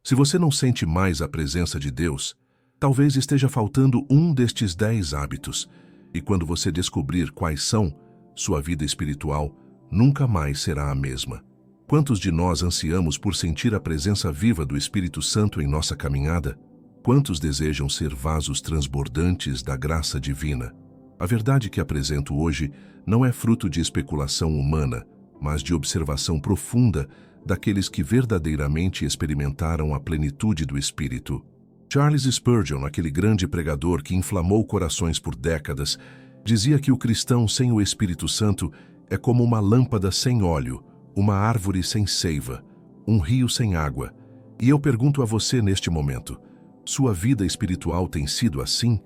Se você não sente mais a presença de Deus, talvez esteja faltando um destes 10 hábitos, e quando você descobrir quais são, sua vida espiritual nunca mais será a mesma. Quantos de nós ansiamos por sentir a presença viva do Espírito Santo em nossa caminhada? Quantos desejam ser vasos transbordantes da graça divina? A verdade que apresento hoje não é fruto de especulação humana, mas de observação profunda daqueles que verdadeiramente experimentaram a plenitude do Espírito. Charles Spurgeon, aquele grande pregador que inflamou corações por décadas, dizia que o cristão sem o Espírito Santo é como uma lâmpada sem óleo, uma árvore sem seiva, um rio sem água. E eu pergunto a você neste momento, sua vida espiritual tem sido assim?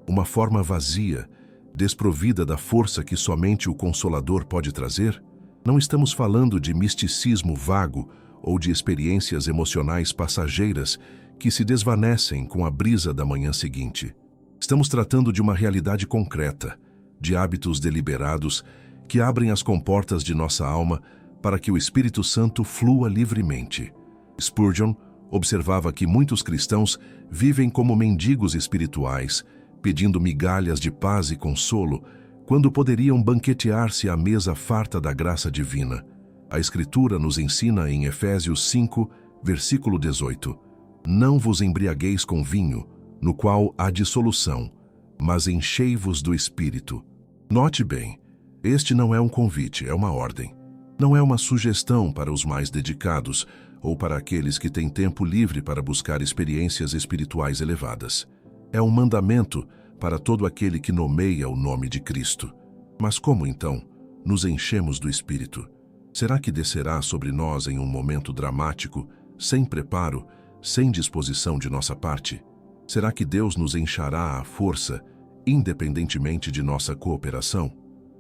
Uma forma vazia, desprovida da força que somente o Consolador pode trazer? Não estamos falando de misticismo vago ou de experiências emocionais passageiras que se desvanecem com a brisa da manhã seguinte. Estamos tratando de uma realidade concreta, de hábitos deliberados que abrem as comportas de nossa alma para que o Espírito Santo flua livremente. Spurgeon observava que muitos cristãos vivem como mendigos espirituais, pedindo migalhas de paz e consolo, quando poderiam banquetear-se à mesa farta da graça divina. A Escritura nos ensina em Efésios 5, versículo 18: Não vos embriagueis com vinho, no qual há dissolução, mas enchei-vos do Espírito. Note bem, este não é um convite, é uma ordem. Não é uma sugestão para os mais dedicados ou para aqueles que têm tempo livre para buscar experiências espirituais elevadas. É um mandamento para todo aquele que nomeia o nome de Cristo. Mas como, então, nos enchemos do Espírito? Será que descerá sobre nós em um momento dramático, sem preparo, sem disposição de nossa parte? Será que Deus nos enchará à força, independentemente de nossa cooperação?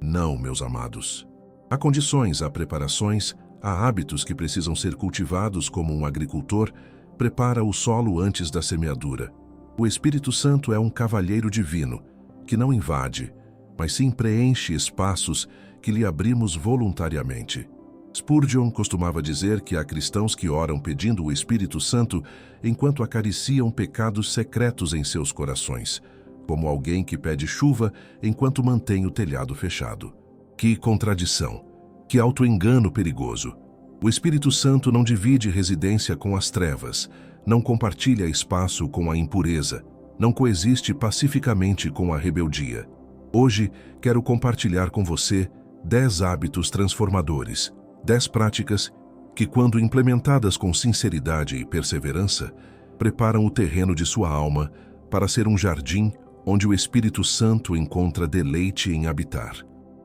Não, meus amados. Há condições, há preparações, há hábitos que precisam ser cultivados como um agricultor prepara o solo antes da semeadura. O Espírito Santo é um cavalheiro divino, que não invade, mas sim preenche espaços que lhe abrimos voluntariamente. Spurgeon costumava dizer que há cristãos que oram pedindo o Espírito Santo enquanto acariciam pecados secretos em seus corações, como alguém que pede chuva enquanto mantém o telhado fechado. Que contradição! Que auto-engano perigoso! O Espírito Santo não divide residência com as trevas, não compartilha espaço com a impureza, não coexiste pacificamente com a rebeldia. Hoje, quero compartilhar com você 10 hábitos transformadores, 10 práticas que, quando implementadas com sinceridade e perseverança, preparam o terreno de sua alma para ser um jardim onde o Espírito Santo encontra deleite em habitar.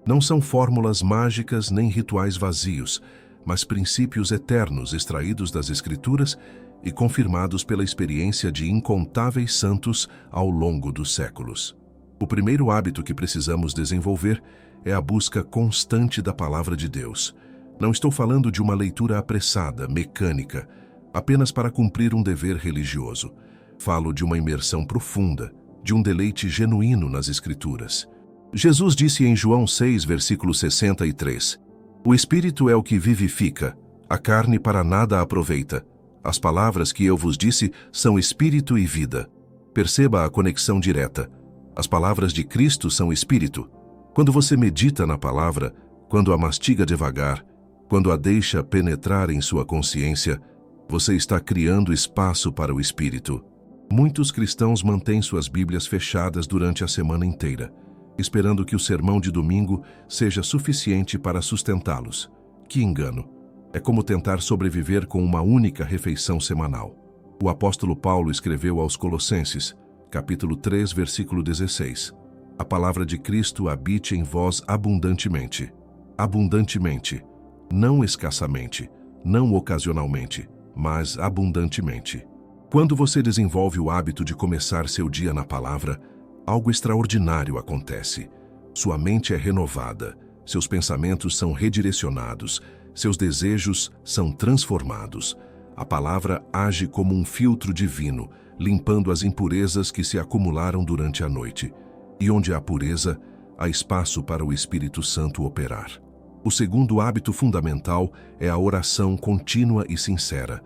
Não são fórmulas mágicas nem rituais vazios, mas princípios eternos extraídos das Escrituras e confirmados pela experiência de incontáveis santos ao longo dos séculos. O primeiro hábito que precisamos desenvolver é a busca constante da Palavra de Deus. Não estou falando de uma leitura apressada, mecânica, apenas para cumprir um dever religioso. Falo de uma imersão profunda, de um deleite genuíno nas Escrituras. Jesus disse em João 6, versículo 63, O Espírito é o que vivifica, a carne para nada aproveita. As palavras que eu vos disse são Espírito e vida. Perceba a conexão direta. As palavras de Cristo são Espírito. Quando você medita na palavra, quando a mastiga devagar, quando a deixa penetrar em sua consciência, você está criando espaço para o Espírito. Muitos cristãos mantêm suas Bíblias fechadas durante a semana inteira, esperando que o sermão de domingo seja suficiente para sustentá-los. Que engano! É como tentar sobreviver com uma única refeição semanal. O apóstolo Paulo escreveu aos Colossenses, capítulo 3, versículo 16. A palavra de Cristo habite em vós abundantemente. Abundantemente. Não escassamente, não ocasionalmente, mas abundantemente. Quando você desenvolve o hábito de começar seu dia na palavra, algo extraordinário acontece. Sua mente é renovada, seus pensamentos são redirecionados, seus desejos são transformados. A palavra age como um filtro divino, limpando as impurezas que se acumularam durante a noite. E onde há pureza, há espaço para o Espírito Santo operar. O segundo hábito fundamental é a oração contínua e sincera.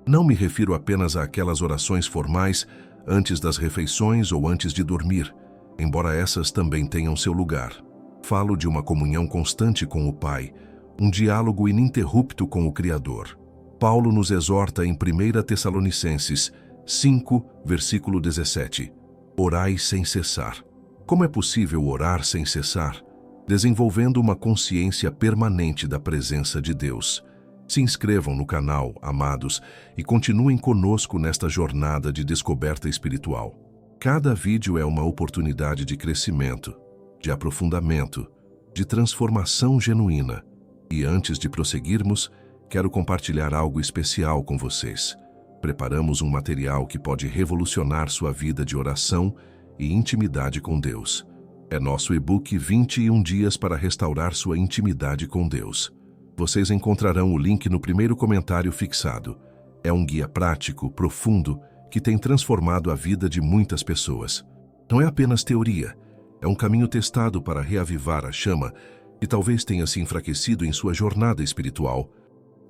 Não me refiro apenas àquelas orações formais antes das refeições ou antes de dormir, embora essas também tenham seu lugar. Falo de uma comunhão constante com o Pai, um diálogo ininterrupto com o Criador. Paulo nos exorta em 1 Tessalonicenses 5, versículo 17. Orai sem cessar. Como é possível orar sem cessar? Desenvolvendo uma consciência permanente da presença de Deus. Se inscrevam no canal, amados, e continuem conosco nesta jornada de descoberta espiritual. Cada vídeo é uma oportunidade de crescimento, de aprofundamento, de transformação genuína. E antes de prosseguirmos, quero compartilhar algo especial com vocês. Preparamos um material que pode revolucionar sua vida de oração e intimidade com Deus. É nosso e-book 21 dias para restaurar sua intimidade com Deus. Vocês encontrarão o link no primeiro comentário fixado. É um guia prático, profundo, que tem transformado a vida de muitas pessoas. Não é apenas teoria, é um caminho testado para reavivar a chama que talvez tenha se enfraquecido em sua jornada espiritual.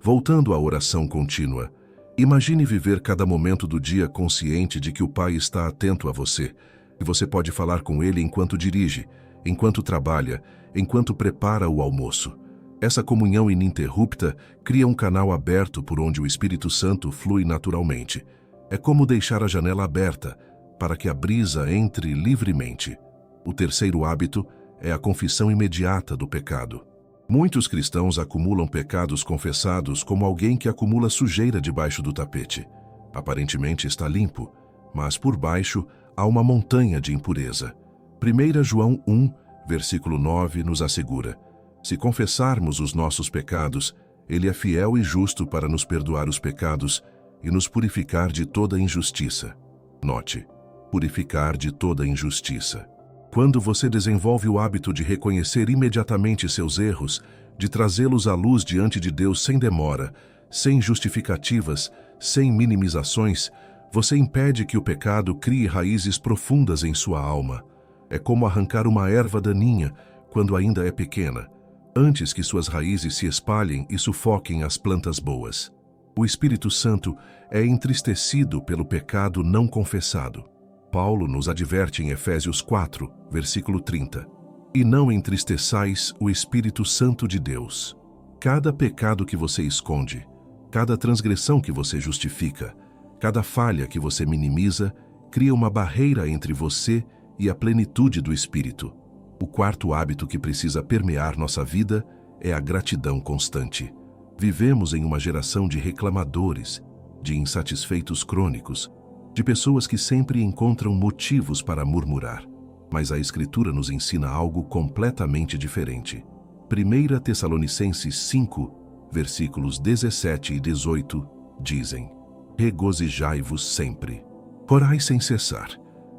Voltando à oração contínua, imagine viver cada momento do dia consciente de que o Pai está atento a você, e você pode falar com Ele enquanto dirige, enquanto trabalha, enquanto prepara o almoço. Essa comunhão ininterrupta cria um canal aberto por onde o Espírito Santo flui naturalmente. É como deixar a janela aberta para que a brisa entre livremente. O terceiro hábito é a confissão imediata do pecado. Muitos cristãos acumulam pecados confessados como alguém que acumula sujeira debaixo do tapete. Aparentemente está limpo, mas por baixo há uma montanha de impureza. 1 João 1, versículo 9 nos assegura: se confessarmos os nossos pecados, Ele é fiel e justo para nos perdoar os pecados e nos purificar de toda injustiça. Note, purificar de toda injustiça. Quando você desenvolve o hábito de reconhecer imediatamente seus erros, de trazê-los à luz diante de Deus sem demora, sem justificativas, sem minimizações, você impede que o pecado crie raízes profundas em sua alma. É como arrancar uma erva daninha quando ainda é pequena, antes que suas raízes se espalhem e sufoquem as plantas boas. O Espírito Santo é entristecido pelo pecado não confessado. Paulo nos adverte em Efésios 4, versículo 30. E não entristeçais o Espírito Santo de Deus. Cada pecado que você esconde, cada transgressão que você justifica, cada falha que você minimiza, cria uma barreira entre você e a plenitude do Espírito. O quarto hábito que precisa permear nossa vida é a gratidão constante. Vivemos em uma geração de reclamadores, de insatisfeitos crônicos, de pessoas que sempre encontram motivos para murmurar. Mas a Escritura nos ensina algo completamente diferente. 1 Tessalonicenses 5, versículos 17 e 18, dizem: regozijai-vos sempre. Orai sem cessar.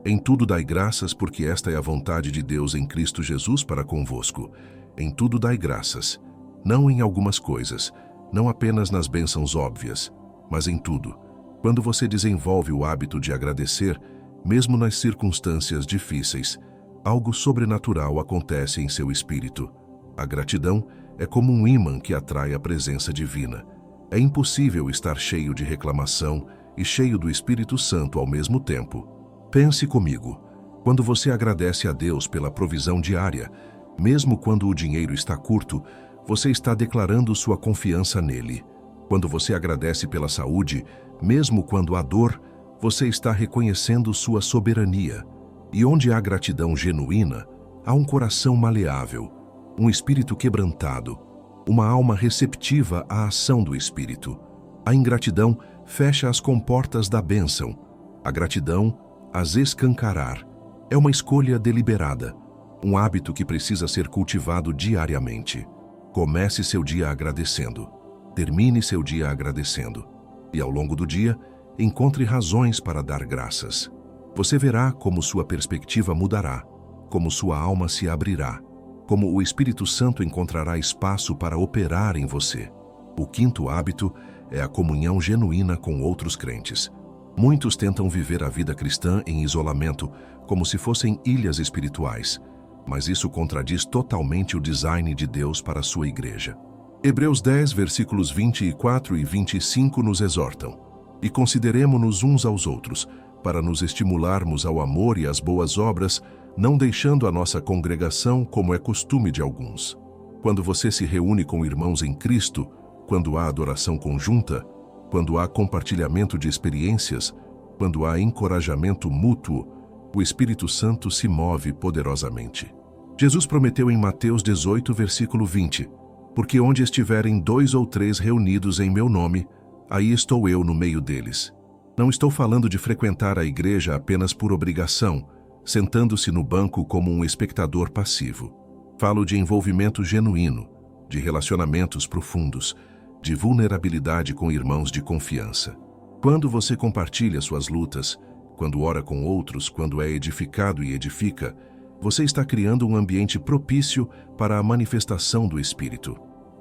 Em tudo dai graças, porque esta é a vontade de Deus em Cristo Jesus para convosco. Em tudo dai graças, não em algumas coisas, não apenas nas bênçãos óbvias, mas em tudo. Quando você desenvolve o hábito de agradecer, mesmo nas circunstâncias difíceis, algo sobrenatural acontece em seu espírito. A gratidão é como um ímã que atrai a presença divina. É impossível estar cheio de reclamação e cheio do Espírito Santo ao mesmo tempo. Pense comigo, quando você agradece a Deus pela provisão diária, mesmo quando o dinheiro está curto, você está declarando sua confiança nele. Quando você agradece pela saúde, mesmo quando há dor, você está reconhecendo sua soberania. E onde há gratidão genuína, há um coração maleável, um espírito quebrantado, uma alma receptiva à ação do Espírito. A ingratidão fecha as comportas da bênção. A gratidão as escancarar. É uma escolha deliberada, um hábito que precisa ser cultivado diariamente. Comece seu dia agradecendo. Termine seu dia agradecendo. E ao longo do dia, encontre razões para dar graças. Você verá como sua perspectiva mudará, como sua alma se abrirá, como o Espírito Santo encontrará espaço para operar em você. O quinto hábito é a comunhão genuína com outros crentes. Muitos tentam viver a vida cristã em isolamento, como se fossem ilhas espirituais, mas isso contradiz totalmente o design de Deus para a sua igreja. Hebreus 10, versículos 24 e 25 nos exortam: e consideremo-nos uns aos outros, para nos estimularmos ao amor e às boas obras, não deixando a nossa congregação como é costume de alguns. Quando você se reúne com irmãos em Cristo, quando há adoração conjunta, quando há compartilhamento de experiências, quando há encorajamento mútuo, o Espírito Santo se move poderosamente. Jesus prometeu em Mateus 18, versículo 20, porque onde estiverem 2 ou 3 reunidos em meu nome, aí estou eu no meio deles. Não estou falando de frequentar a igreja apenas por obrigação, sentando-se no banco como um espectador passivo. Falo de envolvimento genuíno, de relacionamentos profundos, de vulnerabilidade com irmãos de confiança. Quando você compartilha suas lutas, quando ora com outros, quando é edificado e edifica, você está criando um ambiente propício para a manifestação do Espírito.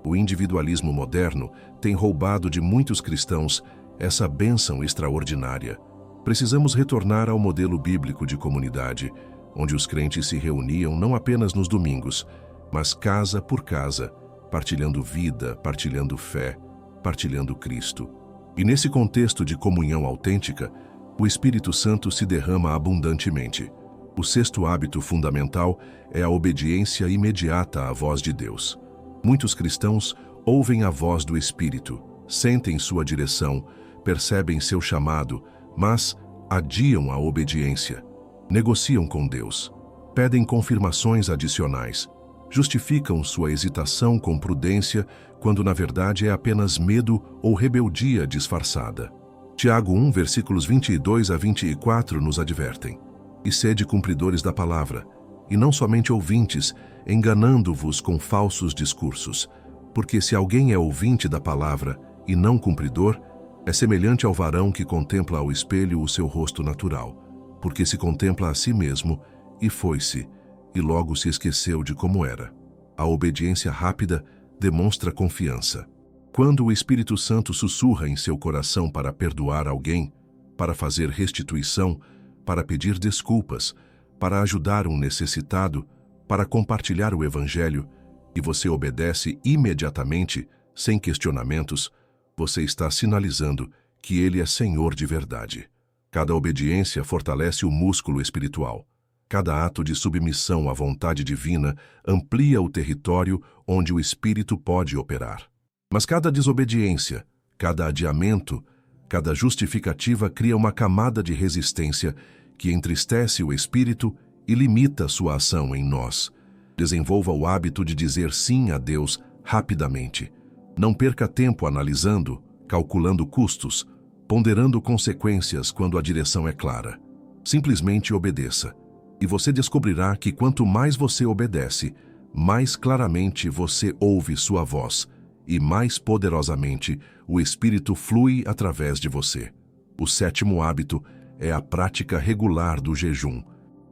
O individualismo moderno tem roubado de muitos cristãos essa bênção extraordinária. Precisamos retornar ao modelo bíblico de comunidade, onde os crentes se reuniam não apenas nos domingos, mas casa por casa, partilhando vida, partilhando fé, partilhando Cristo. E nesse contexto de comunhão autêntica, o Espírito Santo se derrama abundantemente. O 6º hábito fundamental é a obediência imediata à voz de Deus. Muitos cristãos ouvem a voz do Espírito, sentem sua direção, percebem seu chamado, mas adiam a obediência. Negociam com Deus, pedem confirmações adicionais, justificam sua hesitação com prudência, quando na verdade é apenas medo ou rebeldia disfarçada. Tiago 1, versículos 22 a 24 nos advertem: e sede cumpridores da palavra, e não somente ouvintes, enganando-vos com falsos discursos. Porque se alguém é ouvinte da palavra e não cumpridor, é semelhante ao varão que contempla ao espelho o seu rosto natural, porque se contempla a si mesmo, e foi-se, e logo se esqueceu de como era. A obediência rápida demonstra confiança. Quando o Espírito Santo sussurra em seu coração para perdoar alguém, para fazer restituição, para pedir desculpas, para ajudar um necessitado, para compartilhar o Evangelho, e você obedece imediatamente, sem questionamentos, você está sinalizando que Ele é Senhor de verdade. Cada obediência fortalece o músculo espiritual. Cada ato de submissão à vontade divina amplia o território onde o Espírito pode operar. Mas cada desobediência, cada adiamento, cada justificativa cria uma camada de resistência que entristece o Espírito e limita sua ação em nós. Desenvolva o hábito de dizer sim a Deus rapidamente. Não perca tempo analisando, calculando custos, ponderando consequências quando a direção é clara. Simplesmente obedeça. E você descobrirá que quanto mais você obedece, mais claramente você ouve sua voz e mais poderosamente o Espírito flui através de você. O 7º hábito é a prática regular do jejum.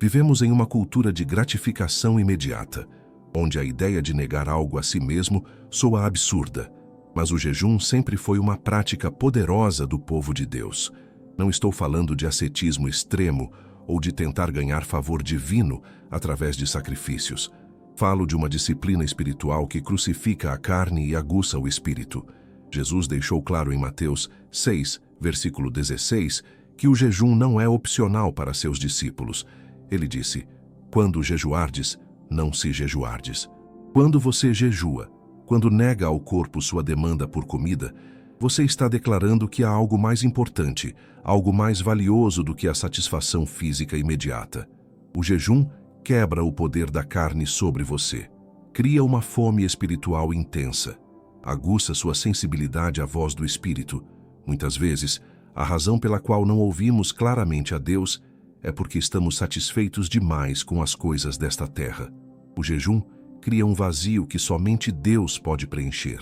Vivemos em uma cultura de gratificação imediata, onde a ideia de negar algo a si mesmo soa absurda. Mas o jejum sempre foi uma prática poderosa do povo de Deus. Não estou falando de ascetismo extremo ou de tentar ganhar favor divino através de sacrifícios. Falo de uma disciplina espiritual que crucifica a carne e aguça o espírito. Jesus deixou claro em Mateus 6, versículo 16, que o jejum não é opcional para seus discípulos. Ele disse: quando jejuardes, não se jejuardes. Quando você jejua, quando nega ao corpo sua demanda por comida, você está declarando que há algo mais importante, algo mais valioso do que a satisfação física imediata. O jejum quebra o poder da carne sobre você, cria uma fome espiritual intensa, aguça sua sensibilidade à voz do Espírito. Muitas vezes, a razão pela qual não ouvimos claramente a Deus é porque estamos satisfeitos demais com as coisas desta terra. O jejum cria um vazio que somente Deus pode preencher.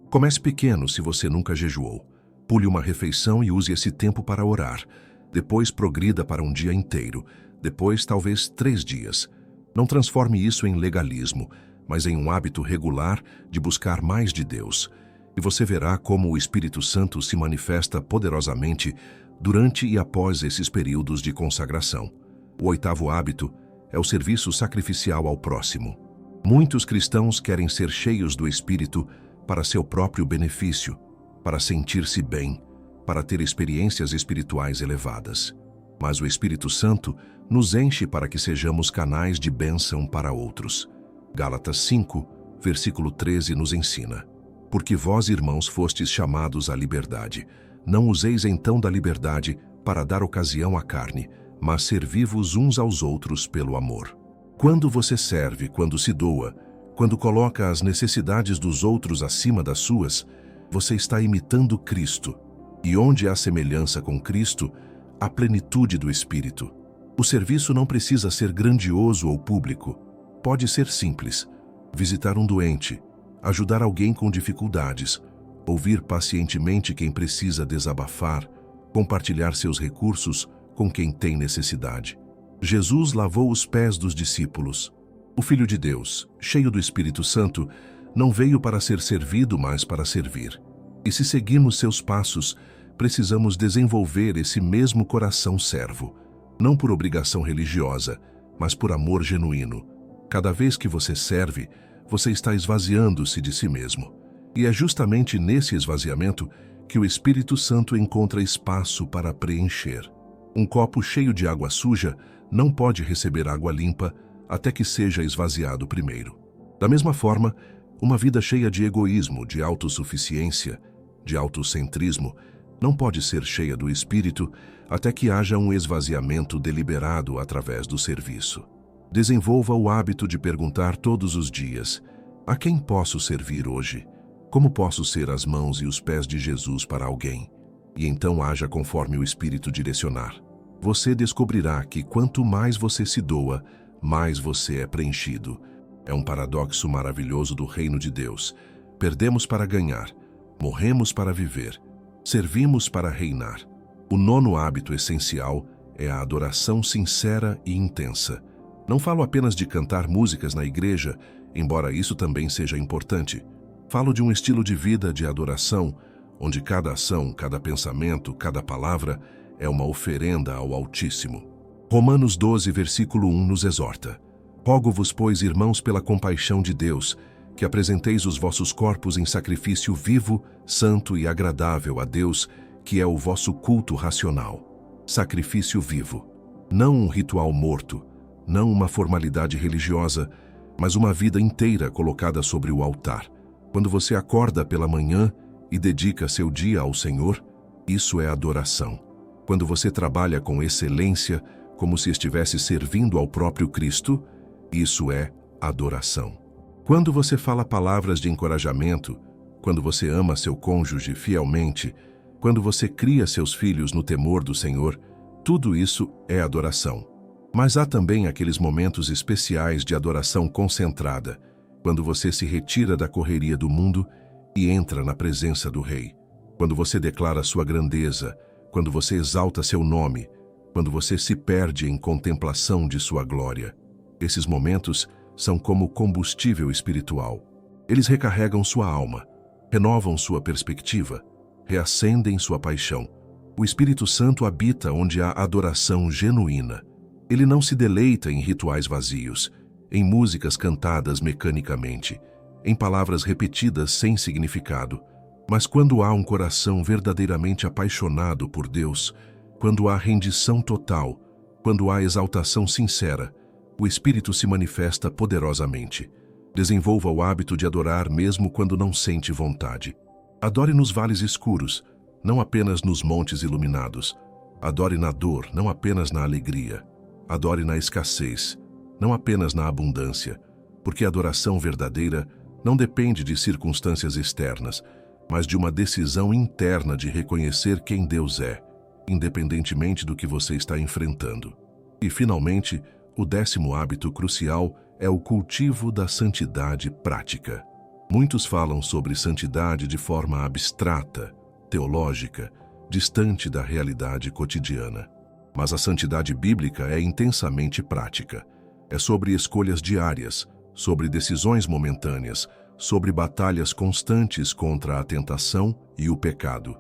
Comece pequeno se você nunca jejuou. Pule uma refeição e use esse tempo para orar. Depois progrida para um dia inteiro. Depois, talvez 3 dias. Não transforme isso em legalismo, mas em um hábito regular de buscar mais de Deus. E você verá como o Espírito Santo se manifesta poderosamente durante e após esses períodos de consagração. O 8º hábito é o serviço sacrificial ao próximo. Muitos cristãos querem ser cheios do Espírito para seu próprio benefício, para sentir-se bem, para ter experiências espirituais elevadas. Mas o Espírito Santo nos enche para que sejamos canais de bênção para outros. Gálatas 5, versículo 13 nos ensina: Porque vós, irmãos, fostes chamados à liberdade. Não useis então da liberdade para dar ocasião à carne, mas servi-vos uns aos outros pelo amor. Quando você serve, quando se doa, quando coloca as necessidades dos outros acima das suas, você está imitando Cristo. E onde há semelhança com Cristo, há plenitude do Espírito. O serviço não precisa ser grandioso ou público. Pode ser simples: visitar um doente, ajudar alguém com dificuldades, ouvir pacientemente quem precisa desabafar, compartilhar seus recursos com quem tem necessidade. Jesus lavou os pés dos discípulos. O Filho de Deus, cheio do Espírito Santo, não veio para ser servido, mas para servir. E se seguirmos seus passos, precisamos desenvolver esse mesmo coração servo, não por obrigação religiosa, mas por amor genuíno. Cada vez que você serve, você está esvaziando-se de si mesmo. E é justamente nesse esvaziamento que o Espírito Santo encontra espaço para preencher. Um copo cheio de água suja não pode receber água limpa até que seja esvaziado primeiro. Da mesma forma, uma vida cheia de egoísmo, de autossuficiência, de autocentrismo, não pode ser cheia do Espírito até que haja um esvaziamento deliberado através do serviço. Desenvolva o hábito de perguntar todos os dias: a quem posso servir hoje? Como posso ser as mãos e os pés de Jesus para alguém? E então haja conforme o Espírito direcionar. Você descobrirá que quanto mais você se doa, mais você é preenchido. É um paradoxo maravilhoso do reino de Deus. Perdemos para ganhar, morremos para viver, servimos para reinar. O nono hábito essencial é a adoração sincera e intensa. Não falo apenas de cantar músicas na igreja, embora isso também seja importante. Falo de um estilo de vida de adoração, onde cada ação, cada pensamento, cada palavra é uma oferenda ao Altíssimo. Romanos 12, versículo 1 nos exorta: Rogo-vos, pois, irmãos, pela compaixão de Deus, que apresenteis os vossos corpos em sacrifício vivo, santo e agradável a Deus, que é o vosso culto racional. Sacrifício vivo. Não um ritual morto, não uma formalidade religiosa, mas uma vida inteira colocada sobre o altar. Quando você acorda pela manhã e dedica seu dia ao Senhor, isso é adoração. Quando você trabalha com excelência, como se estivesse servindo ao próprio Cristo, isso é adoração. Quando você fala palavras de encorajamento, quando você ama seu cônjuge fielmente, quando você cria seus filhos no temor do Senhor, tudo isso é adoração. Mas há também aqueles momentos especiais de adoração concentrada, quando você se retira da correria do mundo e entra na presença do Rei. Quando você declara sua grandeza, quando você exalta seu nome, quando você se perde em contemplação de sua glória. Esses momentos são como combustível espiritual. Eles recarregam sua alma, renovam sua perspectiva, reacendem sua paixão. O Espírito Santo habita onde há adoração genuína. Ele não se deleita em rituais vazios, em músicas cantadas mecanicamente, em palavras repetidas sem significado. Mas quando há um coração verdadeiramente apaixonado por Deus, quando há rendição total, quando há exaltação sincera, o Espírito se manifesta poderosamente. Desenvolva o hábito de adorar mesmo quando não sente vontade. Adore nos vales escuros, não apenas nos montes iluminados. Adore na dor, não apenas na alegria. Adore na escassez, não apenas na abundância, porque a adoração verdadeira não depende de circunstâncias externas, mas de uma decisão interna de reconhecer quem Deus é, independentemente do que você está enfrentando. E, finalmente, o 10º hábito crucial é o cultivo da santidade prática. Muitos falam sobre santidade de forma abstrata, teológica, distante da realidade cotidiana. Mas a santidade bíblica é intensamente prática. É sobre escolhas diárias, sobre decisões momentâneas, sobre batalhas constantes contra a tentação e o pecado.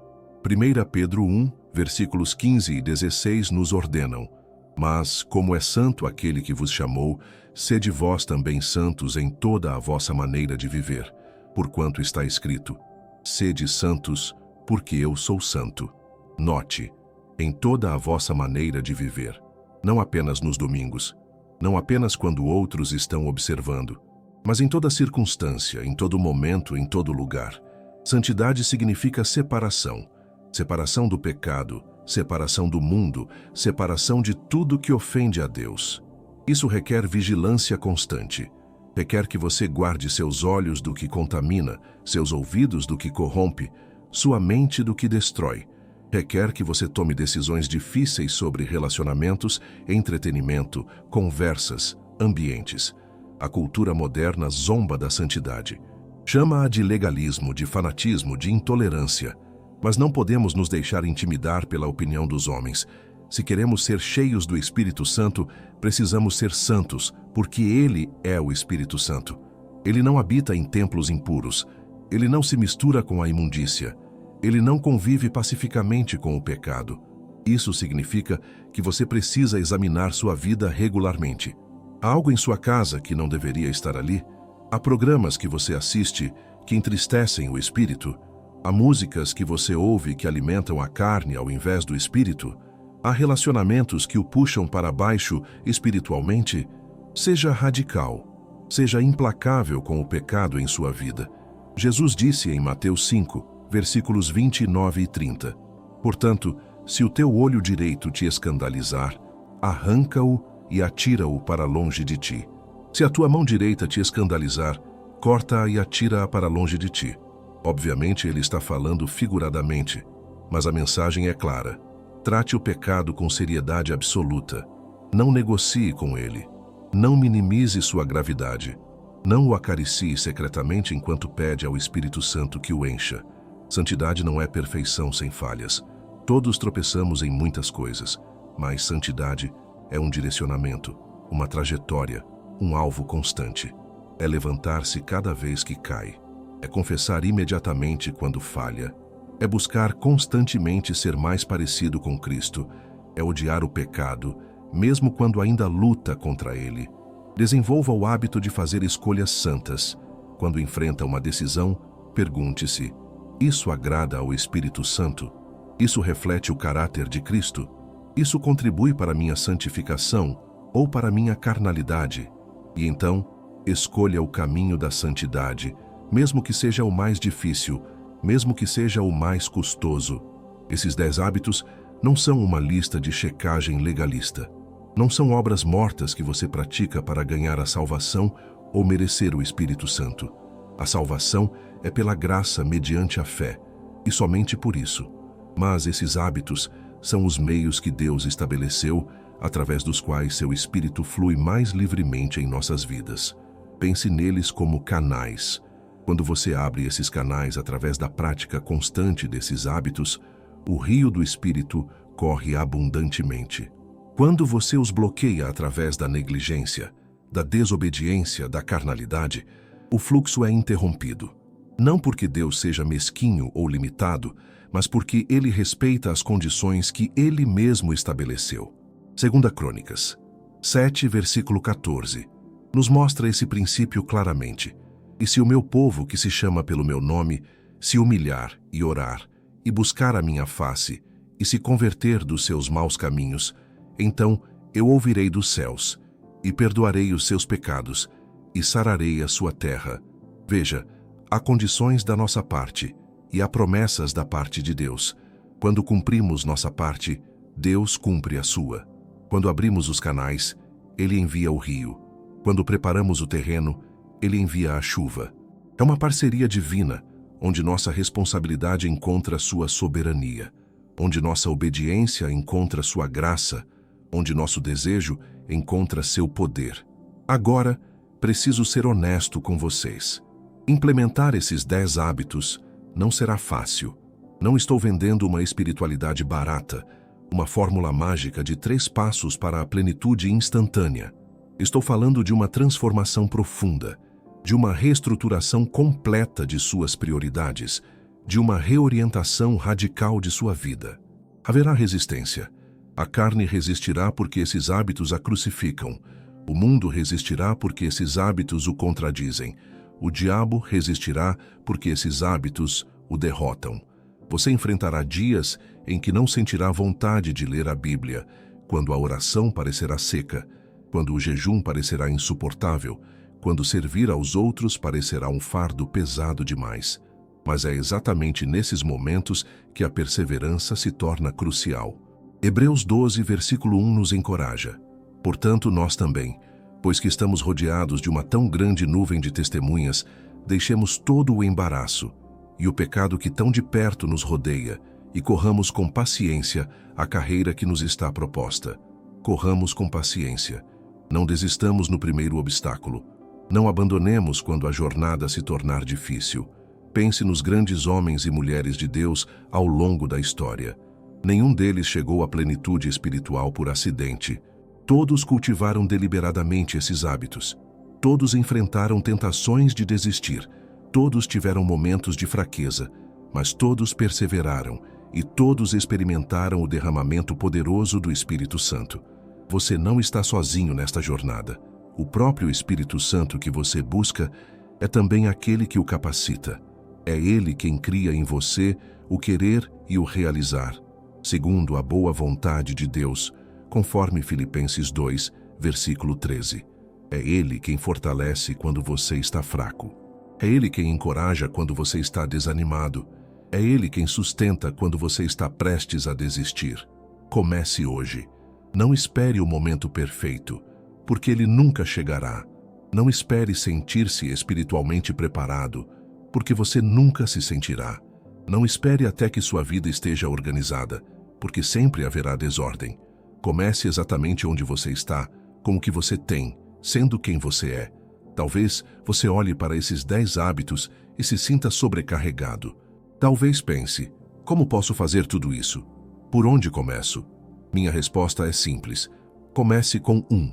1 Pedro 1, versículos 15 e 16 nos ordenam: Mas, como é santo aquele que vos chamou, sede vós também santos em toda a vossa maneira de viver, porquanto está escrito: Sede santos, porque eu sou santo. Note, em toda a vossa maneira de viver, não apenas nos domingos, não apenas quando outros estão observando, mas em toda circunstância, em todo momento, em todo lugar. Santidade significa separação. Separação do pecado, separação do mundo, separação de tudo que ofende a Deus. Isso requer vigilância constante. Requer que você guarde seus olhos do que contamina, seus ouvidos do que corrompe, sua mente do que destrói. Requer que você tome decisões difíceis sobre relacionamentos, entretenimento, conversas, ambientes. A cultura moderna zomba da santidade. Chama-a de legalismo, de fanatismo, de intolerância. Mas não podemos nos deixar intimidar pela opinião dos homens. Se queremos ser cheios do Espírito Santo, precisamos ser santos, porque Ele é o Espírito Santo. Ele não habita em templos impuros. Ele não se mistura com a imundícia. Ele não convive pacificamente com o pecado. Isso significa que você precisa examinar sua vida regularmente. Há algo em sua casa que não deveria estar ali? Há programas que você assiste que entristecem o espírito? Há músicas que você ouve que alimentam a carne ao invés do espírito? Há relacionamentos que o puxam para baixo espiritualmente? Seja radical. Seja implacável com o pecado em sua vida. Jesus disse em Mateus 5, versículos 29 e 30. Portanto, se o teu olho direito te escandalizar, arranca-o e atira-o para longe de ti. Se a tua mão direita te escandalizar, corta-a e atira-a para longe de ti. Obviamente ele está falando figuradamente, mas a mensagem é clara. Trate o pecado com seriedade absoluta. Não negocie com ele. Não minimize sua gravidade. Não o acaricie secretamente enquanto pede ao Espírito Santo que o encha. Santidade não é perfeição sem falhas. Todos tropeçamos em muitas coisas, mas santidade é um direcionamento, uma trajetória, um alvo constante. É levantar-se cada vez que cai. É confessar imediatamente quando falha. É buscar constantemente ser mais parecido com Cristo. É odiar o pecado, mesmo quando ainda luta contra ele. Desenvolva o hábito de fazer escolhas santas. Quando enfrenta uma decisão, pergunte-se: isso agrada ao Espírito Santo? Isso reflete o caráter de Cristo? Isso contribui para minha santificação ou para minha carnalidade? E então, escolha o caminho da santidade, mesmo que seja o mais difícil, mesmo que seja o mais custoso. Esses 10 hábitos não são uma lista de checagem legalista. Não são obras mortas que você pratica para ganhar a salvação ou merecer o Espírito Santo. A salvação é pela graça mediante a fé, e somente por isso. Mas esses hábitos são os meios que Deus estabeleceu, através dos quais seu Espírito flui mais livremente em nossas vidas. Pense neles como canais. Quando você abre esses canais através da prática constante desses hábitos, o rio do Espírito corre abundantemente. Quando você os bloqueia através da negligência, da desobediência, da carnalidade, o fluxo é interrompido. Não porque Deus seja mesquinho ou limitado, mas porque Ele respeita as condições que Ele mesmo estabeleceu. 2 Crônicas 7, versículo 14, nos mostra esse princípio claramente. E se o meu povo, que se chama pelo meu nome, se humilhar e orar, e buscar a minha face, e se converter dos seus maus caminhos, então eu ouvirei dos céus, e perdoarei os seus pecados, e sararei a sua terra. Veja, há condições da nossa parte, e há promessas da parte de Deus. Quando cumprimos nossa parte, Deus cumpre a sua. Quando abrimos os canais, Ele envia o rio. Quando preparamos o terreno, Ele envia a chuva. É uma parceria divina, onde nossa responsabilidade encontra sua soberania, onde nossa obediência encontra sua graça, onde nosso desejo encontra seu poder. Agora, preciso ser honesto com vocês. Implementar esses 10 hábitos não será fácil. Não estou vendendo uma espiritualidade barata, uma fórmula mágica de 3 passos para a plenitude instantânea. Estou falando de uma transformação profunda, de uma reestruturação completa de suas prioridades, de uma reorientação radical de sua vida. Haverá resistência. A carne resistirá porque esses hábitos a crucificam. O mundo resistirá porque esses hábitos o contradizem. O diabo resistirá porque esses hábitos o derrotam. Você enfrentará dias em que não sentirá vontade de ler a Bíblia, quando a oração parecerá seca, quando o jejum parecerá insuportável, quando servir aos outros parecerá um fardo pesado demais. Mas é exatamente nesses momentos que a perseverança se torna crucial. Hebreus 12, versículo 1 nos encoraja. Portanto, nós também, pois que estamos rodeados de uma tão grande nuvem de testemunhas, deixemos todo o embaraço e o pecado que tão de perto nos rodeia e corramos com paciência a carreira que nos está proposta. Corramos com paciência. Não desistamos no primeiro obstáculo. Não abandonemos quando a jornada se tornar difícil. Pense nos grandes homens e mulheres de Deus ao longo da história. Nenhum deles chegou à plenitude espiritual por acidente. Todos cultivaram deliberadamente esses hábitos. Todos enfrentaram tentações de desistir. Todos tiveram momentos de fraqueza, mas todos perseveraram e todos experimentaram o derramamento poderoso do Espírito Santo. Você não está sozinho nesta jornada. O próprio Espírito Santo que você busca é também aquele que o capacita. É ele quem cria em você o querer e o realizar, segundo a boa vontade de Deus, conforme Filipenses 2, versículo 13. É ele quem fortalece quando você está fraco. É ele quem encoraja quando você está desanimado. É ele quem sustenta quando você está prestes a desistir. Comece hoje. Não espere o momento perfeito, porque ele nunca chegará. Não espere sentir-se espiritualmente preparado, porque você nunca se sentirá. Não espere até que sua vida esteja organizada, porque sempre haverá desordem. Comece exatamente onde você está, com o que você tem, sendo quem você é. Talvez você olhe para esses 10 hábitos e se sinta sobrecarregado. Talvez pense, como posso fazer tudo isso? Por onde começo? Minha resposta é simples. Comece com 1.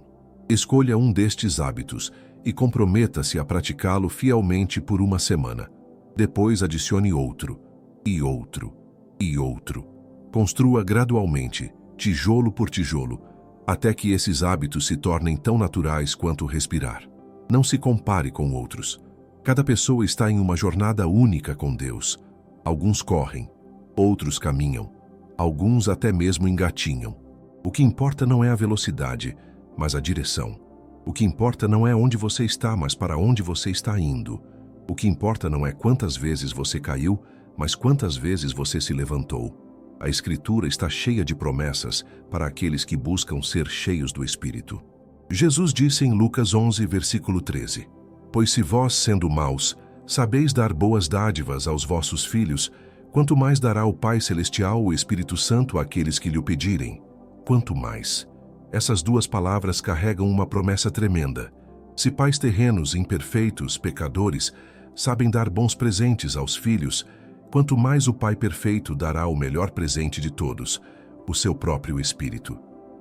Escolha um destes hábitos e comprometa-se a praticá-lo fielmente por uma semana. Depois adicione outro, e outro, e outro. Construa gradualmente, tijolo por tijolo, até que esses hábitos se tornem tão naturais quanto respirar. Não se compare com outros. Cada pessoa está em uma jornada única com Deus. Alguns correm, outros caminham, alguns até mesmo engatinham. O que importa não é a velocidade, mas a direção. O que importa não é onde você está, mas para onde você está indo. O que importa não é quantas vezes você caiu, mas quantas vezes você se levantou. A Escritura está cheia de promessas para aqueles que buscam ser cheios do Espírito. Jesus disse em Lucas 11, versículo 13: Pois se vós, sendo maus, sabeis dar boas dádivas aos vossos filhos, quanto mais dará o Pai Celestial o Espírito Santo àqueles que lhe o pedirem. Quanto mais. Essas duas palavras carregam uma promessa tremenda. Se pais terrenos, imperfeitos, pecadores, sabem dar bons presentes aos filhos, quanto mais o Pai perfeito dará o melhor presente de todos, o seu próprio Espírito.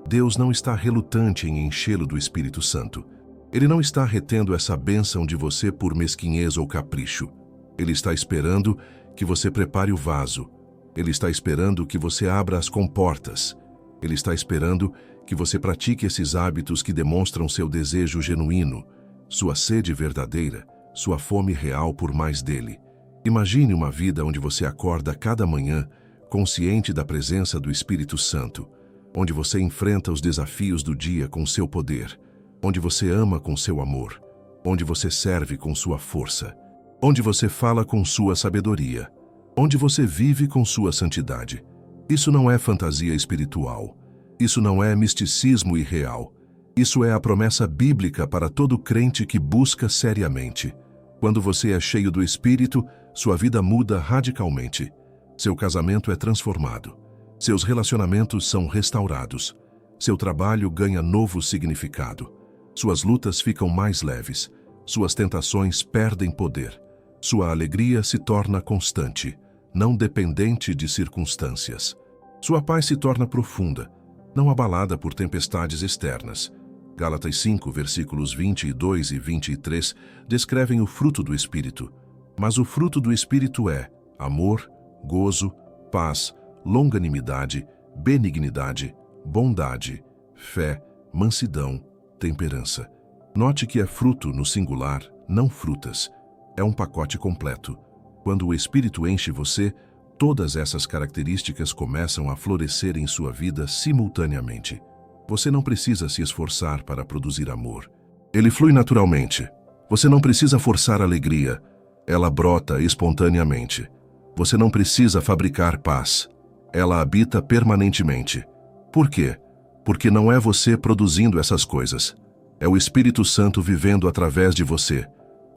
Deus não está relutante em enchê-lo do Espírito Santo. Ele não está retendo essa bênção de você por mesquinhez ou capricho. Ele está esperando que você prepare o vaso. Ele está esperando que você abra as comportas. Ele está esperando que você pratique esses hábitos que demonstram seu desejo genuíno, sua sede verdadeira, sua fome real por mais dele. Imagine uma vida onde você acorda cada manhã consciente da presença do Espírito Santo, onde você enfrenta os desafios do dia com seu poder, onde você ama com seu amor, onde você serve com sua força, onde você fala com sua sabedoria, onde você vive com sua santidade. Isso não é fantasia espiritual. Isso não é misticismo irreal. Isso é a promessa bíblica para todo crente que busca seriamente. Quando você é cheio do Espírito, sua vida muda radicalmente. Seu casamento é transformado. Seus relacionamentos são restaurados. Seu trabalho ganha novo significado. Suas lutas ficam mais leves. Suas tentações perdem poder. Sua alegria se torna constante, não dependente de circunstâncias. Sua paz se torna profunda, não abalada por tempestades externas. Gálatas 5, versículos 22 e 23 descrevem o fruto do Espírito. Mas o fruto do Espírito é amor, gozo, paz, longanimidade, benignidade, bondade, fé, mansidão, temperança. Note que é fruto no singular, não frutas. É um pacote completo. Quando o Espírito enche você, Todas essas características começam a florescer em sua vida simultaneamente. Você não precisa se esforçar para produzir amor. Ele flui naturalmente. Você não precisa forçar alegria. Ela brota espontaneamente. Você não precisa fabricar paz. Ela habita permanentemente. Por quê? Porque não é você produzindo essas coisas. É o Espírito Santo vivendo através de você,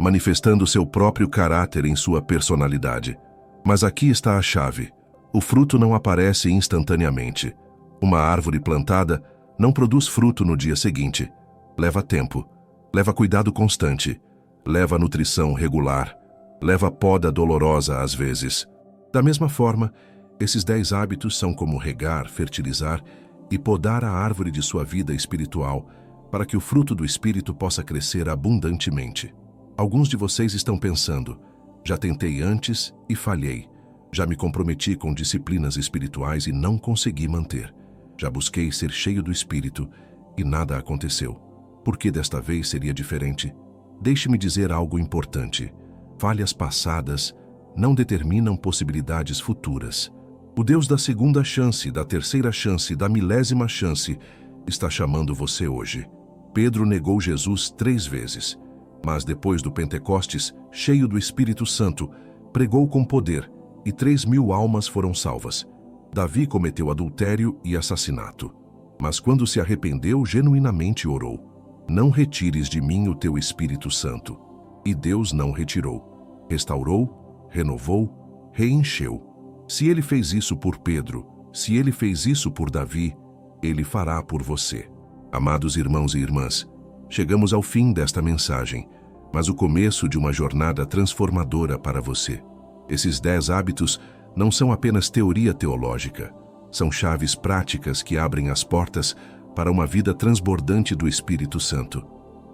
manifestando seu próprio caráter em sua personalidade. Mas aqui está a chave. O fruto não aparece instantaneamente. Uma árvore plantada não produz fruto no dia seguinte. Leva tempo, leva cuidado constante, leva nutrição regular, leva poda dolorosa às vezes. Da mesma forma, esses 10 hábitos são como regar, fertilizar e podar a árvore de sua vida espiritual para que o fruto do Espírito possa crescer abundantemente. Alguns de vocês estão pensando: já tentei antes e falhei. Já me comprometi com disciplinas espirituais e não consegui manter. Já busquei ser cheio do Espírito e nada aconteceu. Por que desta vez seria diferente? Deixe-me dizer algo importante. Falhas passadas não determinam possibilidades futuras. O Deus da segunda chance, da terceira chance, da milésima chance está chamando você hoje. Pedro negou Jesus 3 vezes, mas depois do Pentecostes, cheio do Espírito Santo, pregou com poder e 3.000 almas foram salvas. Davi cometeu adultério e assassinato, mas quando se arrependeu, genuinamente orou: não retires de mim o teu Espírito Santo. E Deus não retirou. Restaurou, renovou, reencheu. Se ele fez isso por Pedro, se ele fez isso por Davi, ele fará por você. Amados irmãos e irmãs, chegamos ao fim desta mensagem, mas o começo de uma jornada transformadora para você. Esses 10 hábitos não são apenas teoria teológica, são chaves práticas que abrem as portas para uma vida transbordante do Espírito Santo.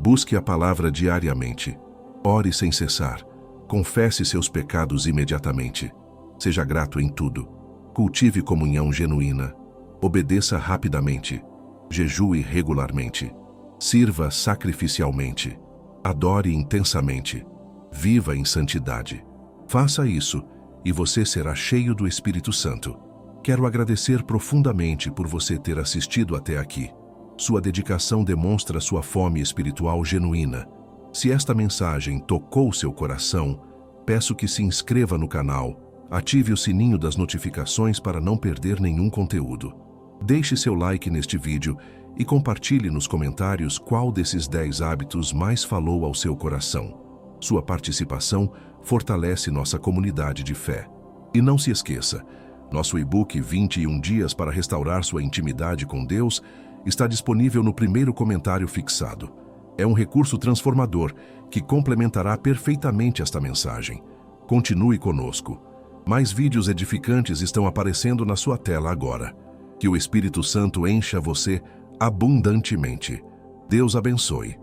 Busque a palavra diariamente. Ore sem cessar. Confesse seus pecados imediatamente. Seja grato em tudo. Cultive comunhão genuína. Obedeça rapidamente. Jejue regularmente. Sirva sacrificialmente. Adore intensamente. Viva em santidade. Faça isso e você será cheio do Espírito Santo. Quero agradecer profundamente por você ter assistido até aqui. Sua dedicação demonstra sua fome espiritual genuína. Se esta mensagem tocou seu coração, peço que se inscreva no canal, ative o sininho das notificações para não perder nenhum conteúdo. Deixe seu like neste vídeo e compartilhe nos comentários qual desses 10 hábitos mais falou ao seu coração. Sua participação fortalece nossa comunidade de fé. E não se esqueça, nosso e-book 21 dias para restaurar sua intimidade com Deus está disponível no primeiro comentário fixado. É um recurso transformador que complementará perfeitamente esta mensagem. Continue conosco. Mais vídeos edificantes estão aparecendo na sua tela agora. Que o Espírito Santo encha você abundantemente. Deus abençoe.